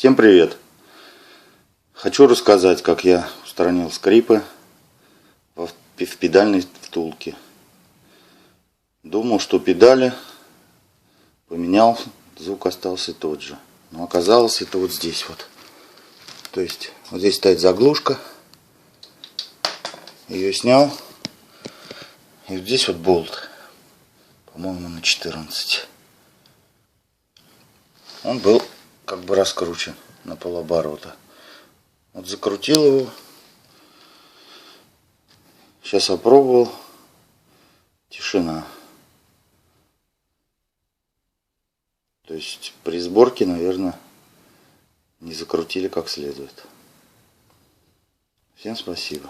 Всем привет! Хочу рассказать, как я устранил скрипы в педальной втулке. Думал, что педали поменял, звук остался тот же. Но оказалось, это вот здесь вот. То есть вот здесь стоит заглушка. Ее снял. И вот здесь вот болт. По-моему, на 14. Он был как бы раскручен на полоборота. Вот закрутил его. Сейчас опробовал. Тишина. То есть при сборке, наверное, не закрутили как следует. Всем спасибо.